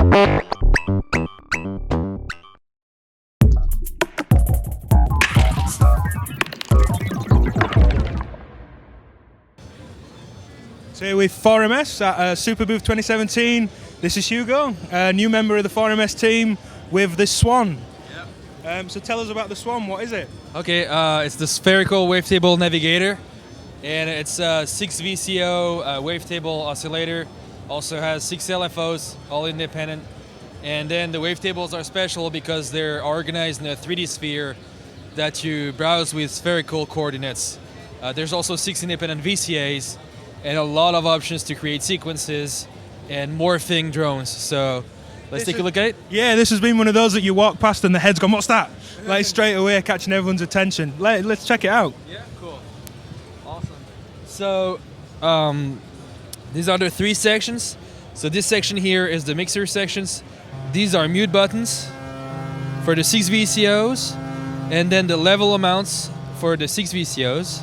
So here with 4MS at Superbooth 2017. This is Hugo, a new member of the 4MS team with the Swan. Yep. So tell us about the Swan, what is it? Okay, it's the Spherical Wavetable Navigator, and it's a 6 VCO wavetable oscillator. Also has 6 LFOs, all independent. And then the wavetables are special because they're organized in a 3D sphere that you browse with spherical coordinates. There's also 6 independent VCAs, and a lot of options to create sequences and morphing drones. So let's take a look at it. Yeah, this has been one of those that you walk past and the head's gone, what's that? Like straight away, catching everyone's attention. Let's check it out. Yeah, cool. Awesome. So these are the 3 sections. So this section here is the mixer sections. These are mute buttons for the 6 VCOs, and then the level amounts for the 6 VCOs.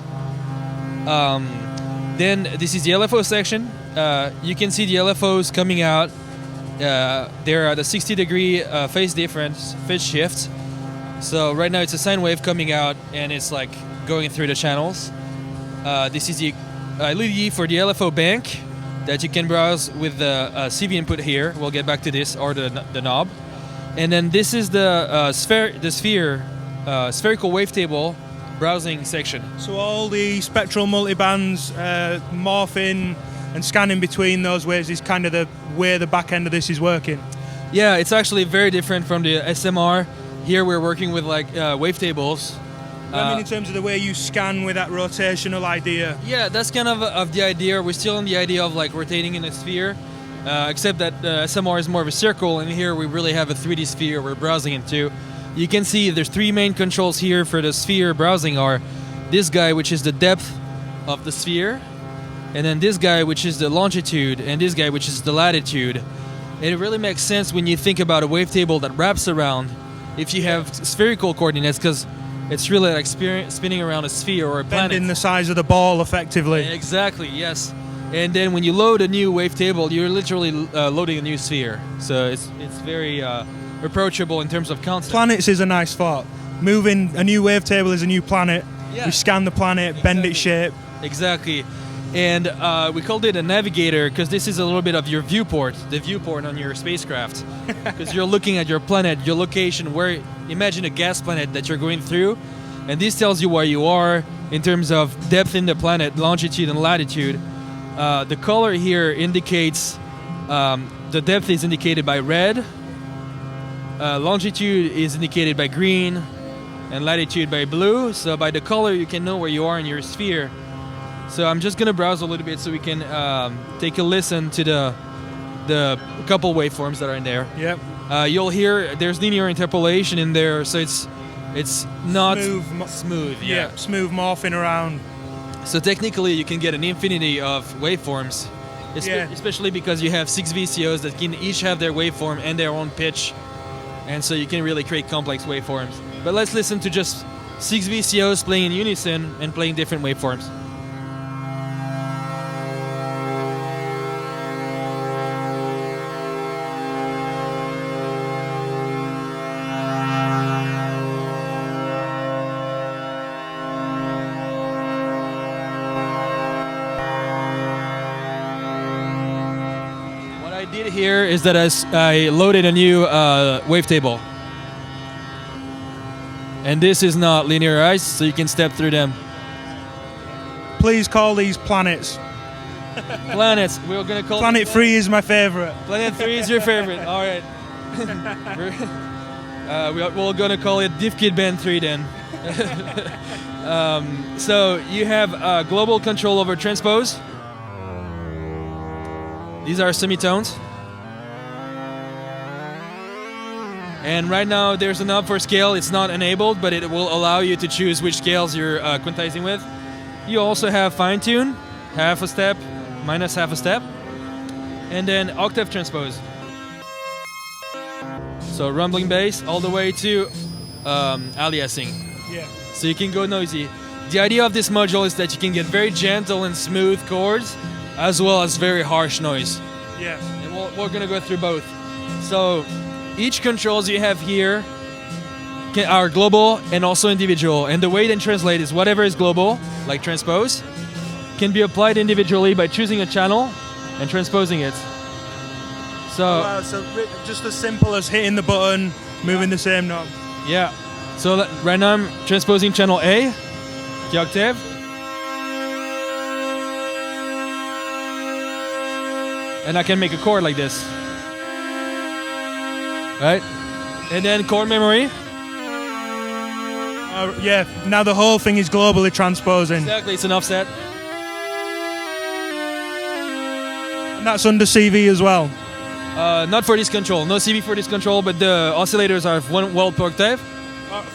Then this is the LFO section. You can see the LFOs coming out. They're at a 60-degree phase difference, phase shift. So right now it's a sine wave coming out and it's like going through the channels. This is the LED for the LFO bank that you can browse with the CV input here. We'll get back to this, or the knob. And then this is the spherical wavetable browsing section. So all the spectral multibands, morphing and scanning between those waves is kind of the way the back end of this is working. Yeah, it's actually very different from the SMR. Here we're working with like wavetables. I mean, in terms of the way you scan with that rotational idea. Yeah, that's kind of the idea. We're still in the idea of like rotating in a sphere, except that SMR is more of a circle, and here we really have a 3D sphere we're browsing into. You can see there's 3 main controls here for the sphere browsing are this guy, which is the depth of the sphere, and then this guy, which is the longitude, and this guy, which is the latitude. And it really makes sense when you think about a wavetable that wraps around if you have spherical coordinates, because it's really like spinning around a sphere or a planet. Bending the size of the ball, effectively. Exactly, yes. And then when you load a new wavetable, you're literally loading a new sphere. So it's very approachable in terms of concept. Planets is a nice thought. Moving a new wavetable is a new planet. Yeah. We scan the planet, bend its shape. Exactly. And we called it a navigator because this is a little bit of your viewport, the viewport on your spacecraft. Because you're looking at your planet, your location, where, imagine a gas planet that you're going through, and this tells you where you are in terms of depth in the planet, longitude and latitude. The color here indicates, the depth is indicated by red, longitude is indicated by green, and latitude by blue. So by the color you can know where you are in your sphere. So I'm just going to browse a little bit so we can take a listen to the couple waveforms that are in there. Yep. You'll hear there's linear interpolation in there, so it's not smooth. Yeah, smooth morphing around. So technically you can get an infinity of waveforms, especially because you have 6 VCOs that can each have their waveform and their own pitch, and so you can really create complex waveforms. But let's listen to just 6 VCOs playing in unison and playing different waveforms. Here is that I loaded a new wavetable, and this is not linearized, so you can step through them. Please call these planets. Planets. We're gonna call Planet 3 is my favorite. Planet 3 is your favorite. All right. We're gonna call it DivKid Band 3 then. So you have global control over transpose. These are semitones. And right now there's a knob for scale. It's not enabled, but it will allow you to choose which scales you're quantizing with. You also have fine tune, half a step, minus half a step, and then octave transpose. So rumbling bass all the way to aliasing. Yeah. So you can go noisy. The idea of this module is that you can get very gentle and smooth chords, as well as very harsh noise. Yeah. And we're gonna go through both. So each controls you have here are global and also individual. And the way they translate is whatever is global, like transpose, can be applied individually by choosing a channel and transposing it. So, just as simple as hitting the button, moving the same knob. yeah. So right now I'm transposing channel A, the octave. And I can make a chord like this. Right? And then chord memory. Yeah, now the whole thing is globally transposing. Exactly, it's an offset. And that's under CV as well. Not for this control, no CV for this control, but the oscillators are 1 volt per octave.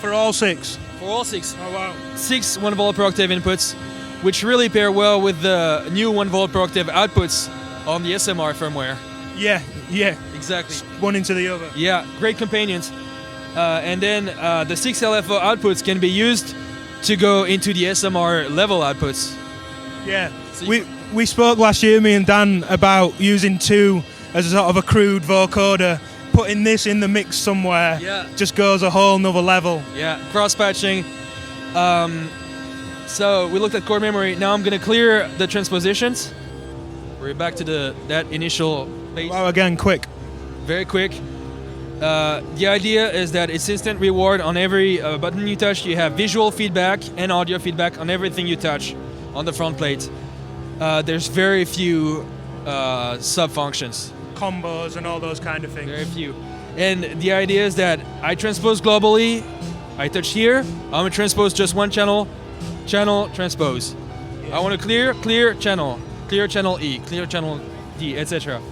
For all 6? For all 6. Oh wow. 6 1 volt per octave inputs, which really pair well with the new 1 volt per octave outputs on the SMR firmware. Yeah, yeah. Exactly. One into the other. Yeah, great companions. And then the 6 LFO outputs can be used to go into the SMR level outputs. Yeah. So We spoke last year, me and Dan, about using 2 as a sort of a crude vocoder. Putting this in the mix somewhere just goes a whole nother level. Yeah, cross-patching. So we looked at chord memory. Now I'm going to clear the transpositions. We're back to that initial phase. Wow, again, quick. Very quick. The idea is that it's instant reward on every button you touch. You have visual feedback and audio feedback on everything you touch on the front plate. There's very few sub-functions. Combos and all those kind of things. Very few. And the idea is that I transpose globally. I touch here. I'm going to transpose just one channel. Channel, transpose. Yeah. I want to clear channel. Clear channel E. Clear channel D, etc.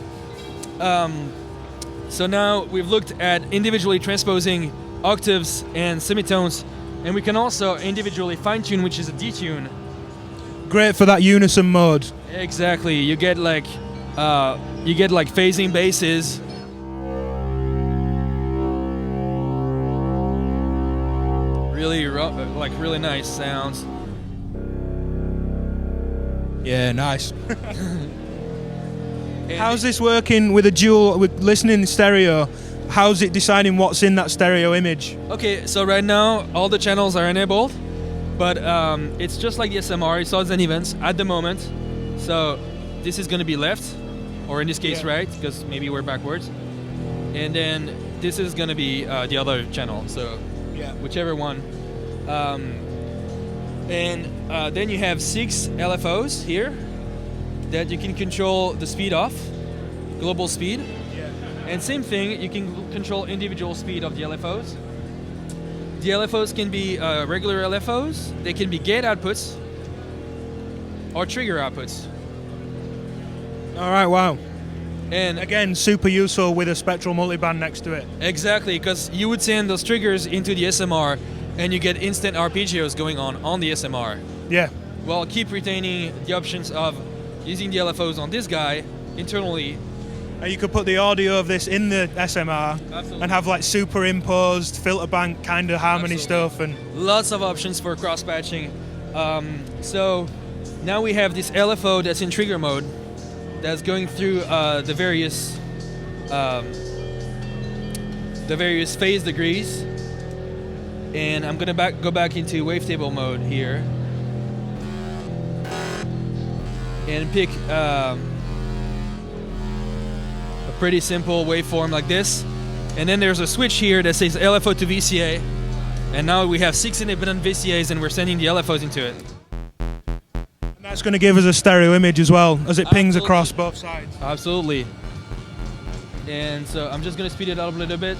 So now we've looked at individually transposing octaves and semitones, and we can also individually fine-tune, which is a detune. Great for that unison mode. Exactly. You get like phasing basses. Really nice sounds. Yeah, nice. How's this working with a dual, with listening in stereo? How's it deciding what's in that stereo image? Okay, so right now all the channels are enabled, but it's just like the SMR, it's odds and evens at the moment. So this is going to be left, or in this case right, because maybe we're backwards. And then this is going to be the other channel, so whichever one. Then you have 6 LFOs here that you can control the speed of, global speed. And same thing, you can control individual speed of the LFOs. The LFOs can be regular LFOs, they can be gate outputs, or trigger outputs. All right, wow. And again, super useful with a spectral multiband next to it. Exactly, because you would send those triggers into the SMR and you get instant arpeggios going on the SMR. Yeah. Well, keep retaining the options of using the LFOs on this guy internally. And you could put the audio of this in the SMR. Absolutely. And have like superimposed filter bank kind of harmony stuff, and lots of options for cross patching. So now we have this LFO that's in trigger mode, that's going through the various phase degrees, and I'm gonna go back into wavetable mode here and pick a pretty simple waveform like this. And then there's a switch here that says LFO to VCA, and now we have 6 independent VCAs and we're sending the LFOs into it. And that's going to give us a stereo image as well as it pings across both sides. Absolutely. And so I'm just going to speed it up a little bit.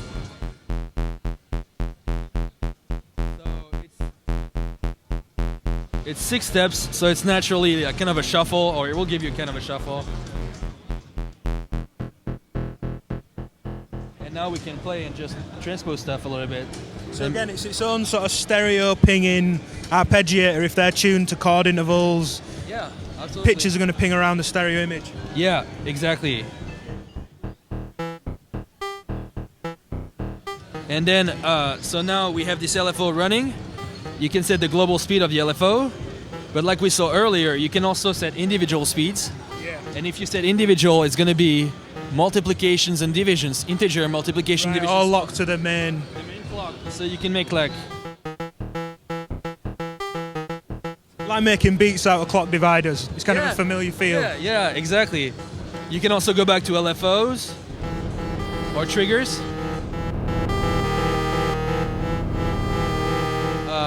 It's 6 steps, so it's naturally kind of a shuffle, or it will give you kind of a shuffle. And now we can play and just transpose stuff a little bit. So again, it's its own sort of stereo pinging arpeggiator if they're tuned to chord intervals. Yeah, absolutely. Pitches are going to ping around the stereo image. Yeah, exactly. And then, so now we have this LFO running. You can set the global speed of the LFO, but like we saw earlier, you can also set individual speeds. Yeah. And if you set individual, it's going to be multiplications and divisions, integer multiplication Right, divisions. all locked to the main. The main clock. So you can make like Making beats out of clock dividers. It's kind of Yeah. a familiar feel. Yeah, exactly. You can also go back to LFOs or triggers.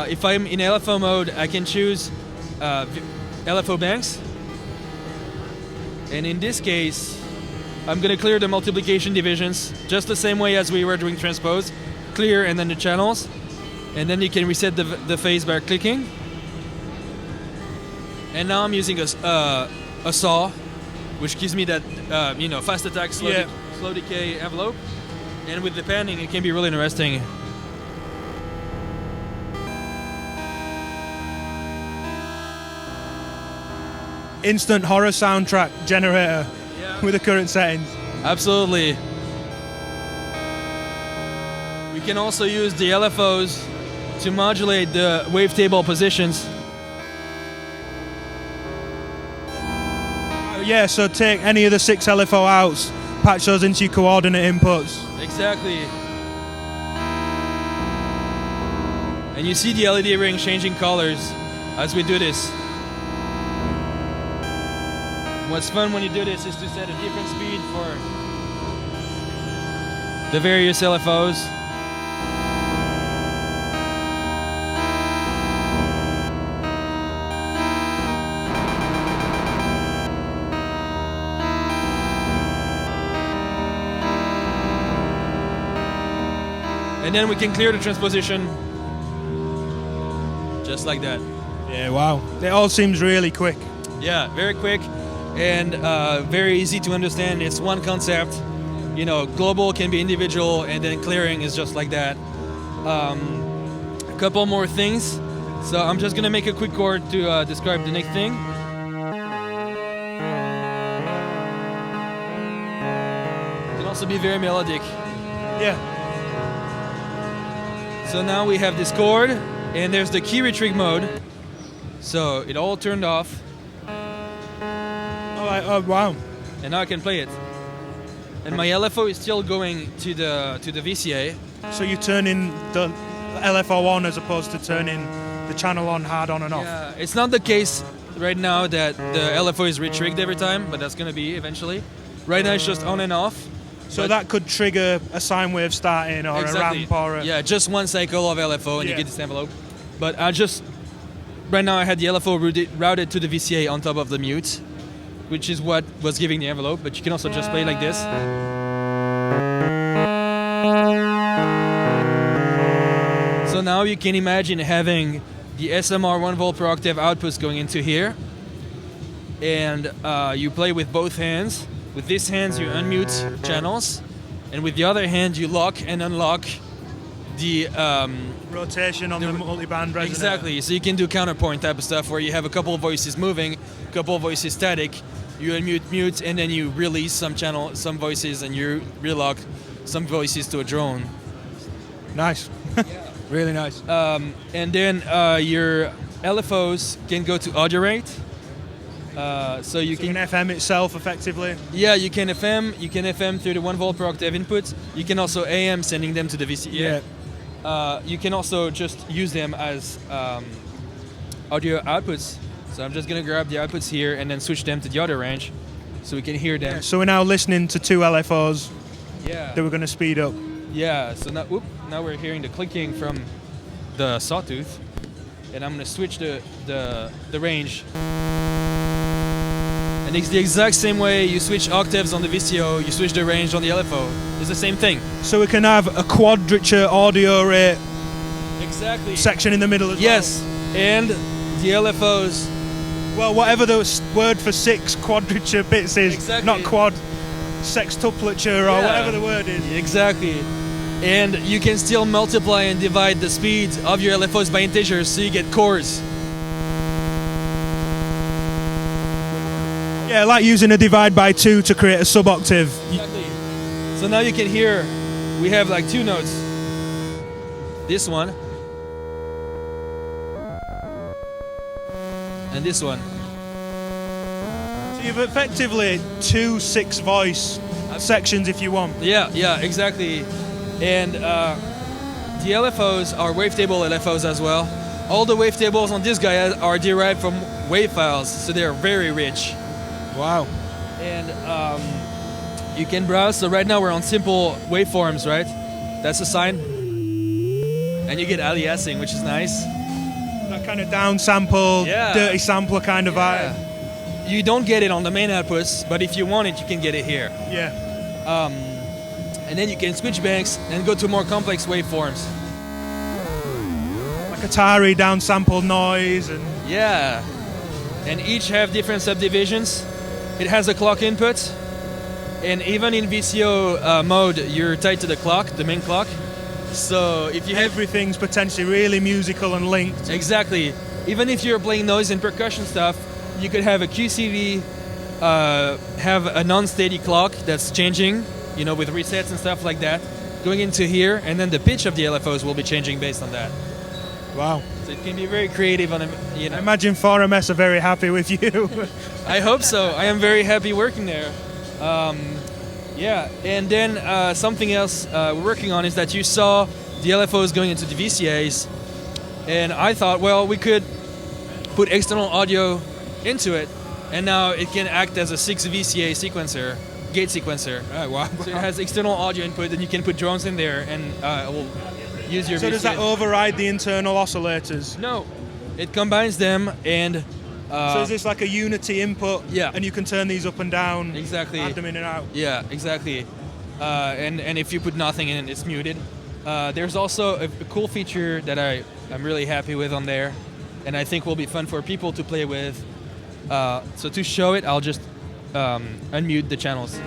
If I'm in LFO mode, I can choose LFO banks. And in this case, I'm going to clear the multiplication divisions just the same way as we were doing transpose. Clear and then the channels. And then you can reset the phase by clicking. And now I'm using a saw, which gives me that fast attack, slow decay envelope. And with the panning, it can be really interesting. Instant horror soundtrack generator with the current settings. Absolutely. We can also use the LFOs to modulate the wavetable positions. Yeah, so take any of the 6 LFO outs, patch those into your coordinate inputs. Exactly. And you see the LED ring changing colors as we do this. What's fun when you do this is to set a different speed for the various LFOs. And then we can clear the transposition just like that. Yeah, wow. It all seems really quick. Yeah, very quick and very easy to understand. It's one concept. You know, global can be individual, and then clearing is just like that. A couple more things. So I'm just gonna make a quick chord to describe the next thing. It can also be very melodic. Yeah. So now we have this chord, and there's the key retrig mode. So it all turned off, Oh, wow. and now I can play it. And my LFO is still going to the VCA. So you turn in the LFO on as opposed to turning the channel on hard on and off. Yeah, it's not the case right now that the LFO is retrigged every time, but that's gonna be eventually. Right now it's just on and off. So that could trigger a sine wave starting or a ramp or a... Yeah, just one cycle of LFO and you Yeah. get this envelope. But right now I had the LFO routed to the VCA on top of the mute, which is what was giving the envelope, but you can also just play like this. So now you can imagine having the SMR 1 volt per octave outputs going into here, and you play with both hands. With this hand you unmute channels, and with the other hand you lock and unlock the rotation on the multiband resonator. Exactly, so you can do counterpoint type of stuff where you have a couple of voices moving, a couple of voices static, you unmute mute, and then you release some voices, and you relock some voices to a drone. Nice. Really nice. And then your LFOs can go to audio rate. So you can FM itself effectively. Yeah, you can FM through the 1 volt per octave input. You can also AM, sending them to the VCA. You can also just use them as audio outputs. So I'm just gonna grab the outputs here and then switch them to the other range, so we can hear them. Yeah, so we're now listening to 2 LFOs Yeah. that we're going to speed up. Yeah. So now we're hearing the clicking from the sawtooth, and I'm gonna switch the range. And it's the exact same way you switch octaves on the VCO, you switch the range on the LFO. It's the same thing. So we can have a quadrature audio rate section in the middle as well. Yes, and the LFOs. Well, whatever the word for 6 quadrature bits is, Exactly. not quad, sextuplature or whatever the word is. Exactly. And you can still multiply and divide the speed of your LFOs by integers, so you get chords. Yeah, like using a divide by 2 to create a sub-octave. Exactly. So now you can hear, we have like 2 notes. This one. And this one. So you've effectively 2 6 voice flat sections if you want. Yeah, exactly. And the LFOs are wavetable LFOs as well. All the wavetables on this guy are derived from wave files, so they're very rich. Wow. And you can browse. So right now we're on simple waveforms, right? That's a sign. And you get aliasing, which is nice. That kind of down sample, dirty sampler kind of vibe. You don't get it on the main outputs, but if you want it, you can get it here. Yeah. And then you can switch banks and go to more complex waveforms. Like Atari down sample noise and yeah. And each have different subdivisions. It has a clock input. And even in VCO mode, you're tied to the clock, the main clock. So if you have everything's potentially really musical and linked. Exactly. Even if you're playing noise and percussion stuff, you could have a QCV have a non-steady clock that's changing, you know, with resets and stuff like that, going into here, and then the pitch of the LFOs will be changing based on that. Wow. So it can be very creative on, you know. I imagine 4MS are very happy with you. I hope so. I am very happy working there. Yeah, and then something else we're working on is that you saw the LFOs going into the VCAs, and I thought, well, we could put external audio into it, and now it can act as a 6 VCA sequencer, gate sequencer. Oh, wow. So it has external audio input, and you can put drones in there, and it will use your So VCA. does that override the internal oscillators? No, it combines them, and so is this like a unity input? Yeah. And you can turn these up and down. Exactly. Add them in and out. Yeah, exactly. And if you put nothing in, it's muted. There's also a cool feature that I'm really happy with on there, and I think will be fun for people to play with. So to show it, I'll just unmute the channels.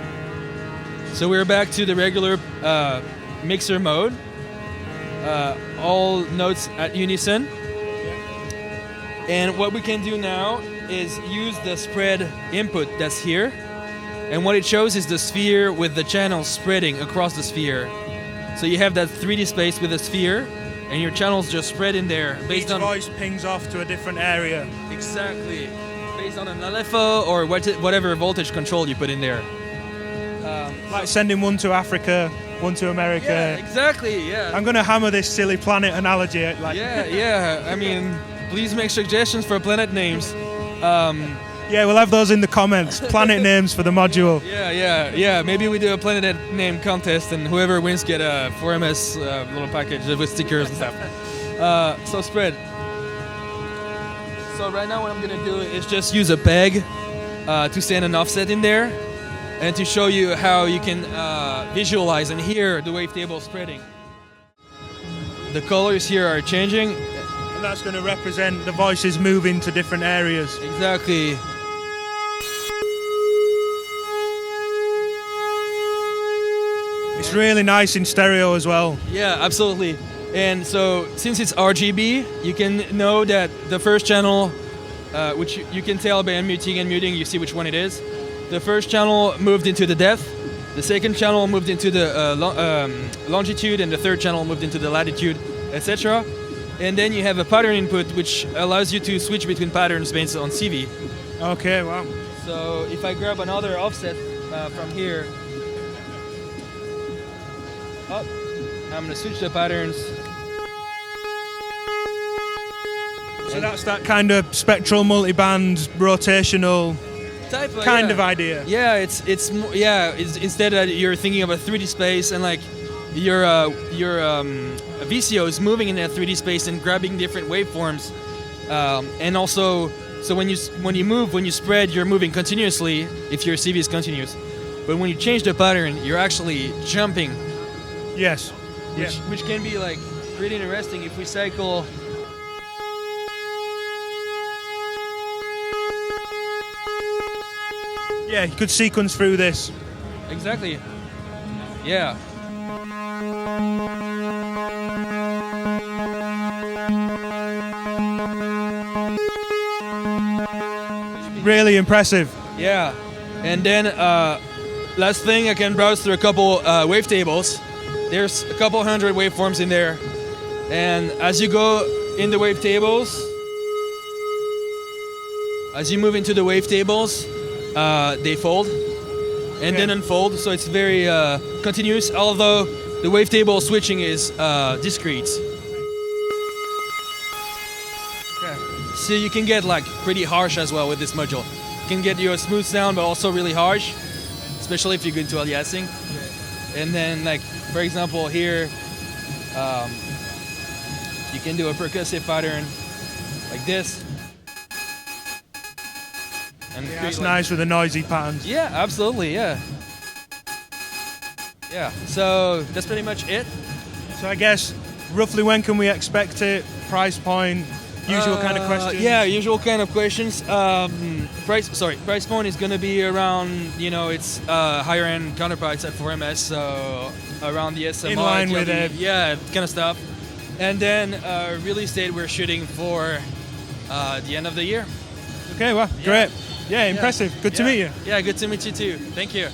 So we're back to the regular mixer mode. All notes at unison. And what we can do now is use the spread input that's here. And what it shows is the sphere with the channels spreading across the sphere. So you have that 3D space with a sphere, and your channels just spread in there based on... Each voice pings off to a different area. Exactly. Based on an LFO or whatever voltage control you put in there. Like sending one to Africa, one to America. Yeah, exactly, yeah. I'm going to hammer this silly planet analogy. Yeah. I mean, please make suggestions for planet names. Yeah, we'll have those in the comments. Planet names for the module. Yeah. Maybe we do a planet name contest, and whoever wins get a 4MS little package with stickers and stuff. So spread. So right now what I'm going to do is just use a peg to send an offset in there, and to show you how you can visualize and hear the wavetable spreading. The colors here are changing. And that's going to represent the voices moving to different areas. Exactly. It's really nice in stereo as well. Yeah, absolutely. And so since it's RGB, you can know that the first channel, which you can tell by unmuting and muting, you see which one it is. The first channel moved into the depth, the second channel moved into the longitude, and the third channel moved into the latitude, etc. And then you have a pattern input, which allows you to switch between patterns based on CV. Okay, wow. So if I grab another offset from here, I'm going to switch the patterns. So that's that kind of spectral multiband rotational kind of idea. Yeah, it's instead that you're thinking of a 3D space, and like your VCO is moving in that 3D space and grabbing different waveforms, and also so when you spread, you're moving continuously if your CV is continuous, but when you change the pattern, you're actually jumping. Yes. Which can be like really interesting if we cycle. Yeah, you could sequence through this. Exactly. Yeah. Really impressive. Yeah. And then last thing, I can browse through a couple wavetables. There's a couple hundred waveforms in there. And as you go in the wavetables, as you move into the wavetables, they fold. and then unfold. So it's very continuous, although the wavetable switching is discrete. Okay. So you can get like pretty harsh as well with this module. You can get you a smooth sound, but also really harsh, especially if you go into aliasing. And then, like for example, here you can do a percussive pattern like this. And Yeah, that's nice with the noisy patterns. Yeah, absolutely, yeah. Yeah, so that's pretty much it. So I guess roughly when can we expect it? Price point, usual kind of questions. Yeah, usual kind of questions. Price point is gonna be around, you know, it's higher end counterparts at 4MS, so around the SMR. In line with TLD, it. Yeah, kind of stuff. And then release date we're shooting for the end of the year. Okay, well, great. Yeah, impressive. Good to meet you. Yeah, good to meet you too. Thank you.